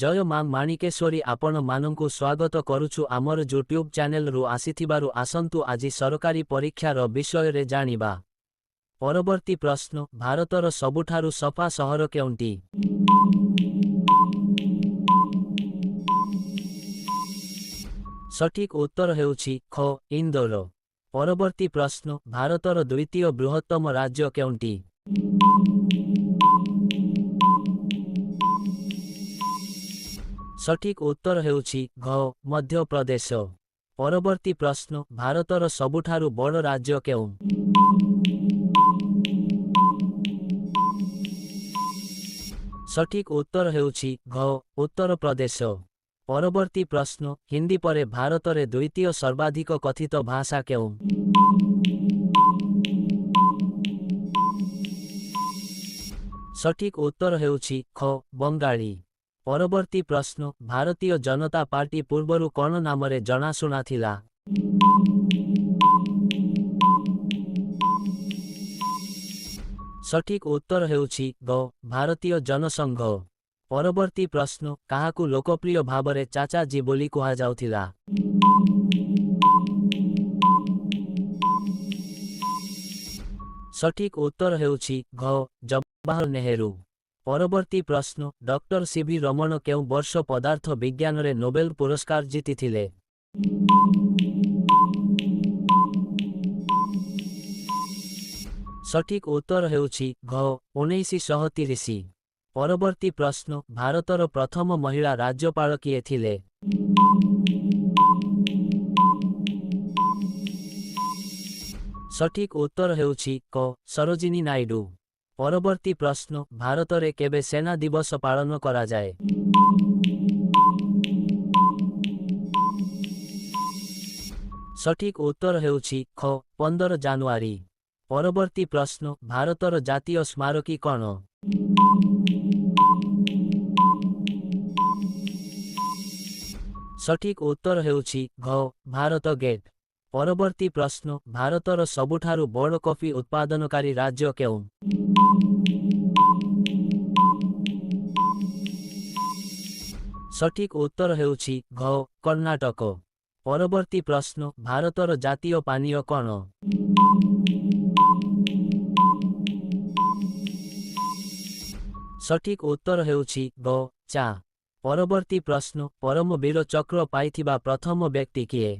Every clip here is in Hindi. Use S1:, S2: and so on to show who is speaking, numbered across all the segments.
S1: जय मां माणिकेश्वरी आपण मानंकु स्वागत करुछु आमर यूट्यूब चैनल रु आसीथिबारु आसंतु आजि सरकारी परीक्षार विषय रे जानिबा। परवर्ती प्रश्न भारतर सबुठारु सफा सहर केउंटी? सठिक उत्तर हेउछि ख इंदौर। परवर्ती प्रश्न भारतर द्वितीय बृहत्तम राज्य केउंटी? सठिक उत्तर हेउछि घ मध्य प्रदेश। परवर्ती प्रश्न भारतर सबुठारु बड़ राज्य केउ? सठिक उत्तर हेउछि घ उत्तर प्रदेश। परवर्ती प्रश्न हिंदी परे भारतरे द्वितीय सर्वाधिक कथित भाषा केउ? सठिक उत्तर हेउछि ख बंगाली। परवर्ती प्रश्न भारतीय जनता पार्टी पूर्वरु कौन नामरे जनाशुना थिला? सठिक उत्तर हेउछि ग भारतीय जनसंघ। परवर्ती प्रश्न काहाकु लोकप्रिय भावरे चाचाजी बोली कुहा जाउथिला? सठिक उत्तर हेउछि घ जवाहर नेहरू। परवर्ती प्रश्न डॉक्टर सीवी रमण केउ वर्ष पदार्थ विज्ञान रे नोबेल पुरस्कार जीतिथिले? सठिक उत्तर हेउछि घ 1930। परवर्ती प्रश्न भारतर प्रथम महिला राज्यपाल किए थिले? सठिक उत्तर हेउछि क सरोजिनी नायडू। परवर्ती प्रश्न भारतरे केबे सेना दिवस पालन करा जाए? सठिक उत्तर हेउछि ख 15 जानुआरी। परवर्ती प्रश्न भारतर जातीय स्मारकी कौन? सठिक उत्तर हेउछि घ भारत गेट। परवर्ती प्रश्न भारतर सबुठारु बड़ कॉफी उत्पादनकारी राज्य केउ? सठिक उत्तर हेउछि घ कर्णाटक। परवर्ती प्रश्न भारतर जातीय पानीय कौन? सठिक उत्तर हेउछि ग चा। परवर्ती प्रश्न परमवीर चक्र पाइथिबा प्रथम व्यक्ति किए?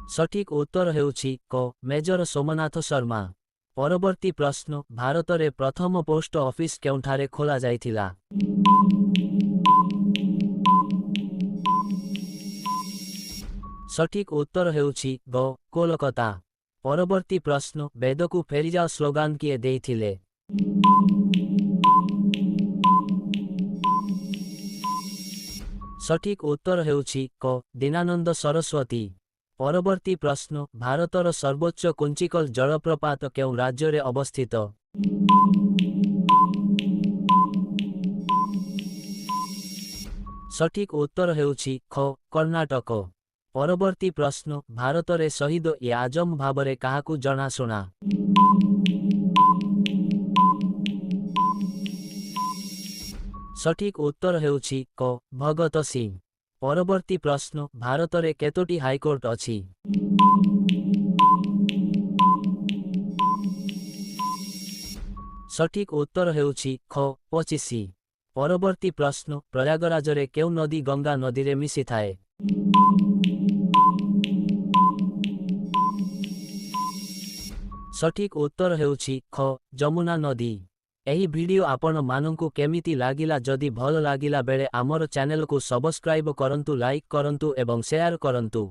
S1: सठिक उत्तर हेउछि क मेजर सोमनाथ शर्मा। परवर्ती प्रश्न भारतरे प्रथम पोस्ट ऑफिस केउंठारे खोला जाइथिला? सठिक उत्तर हेउछि ग कोलकाता। परवर्ती प्रश्न वेदकु फेरीजाओ स्लोगान किए देइथिले? सठिक उत्तर हेउछि क दीनानंद सरस्वती। परवर्ती प्रश्न भारतर सर्वोच्च कुंचिकल जलप्रपात केउ राज्य अवस्थित? सठिक उत्तर हेउछि ख कर्णाटक। परवर्ती प्रश्न भारतरे शहीद ए आजम भावरे काहाकु जनाशुना? सठिक उत्तर हेउछि क भगत सिंह। परवर्ती प्रश्न भारतरे केतोटी हाईकोर्ट अछि? सठिक उत्तर हेउछि ख 25। परवर्ती प्रश्न प्रयागराजरे केउ नदी गंगा नदीरे मिसी थाए? सठिक उत्तर हेउछि ख जमुना नदी। एही वीडियो आपण मानंकु केमिति लागिला जदि भल लागिला बेले आमर चैनल को सब्सक्राइब करंतु, लाइक करंतु एवं शेयर करंतु।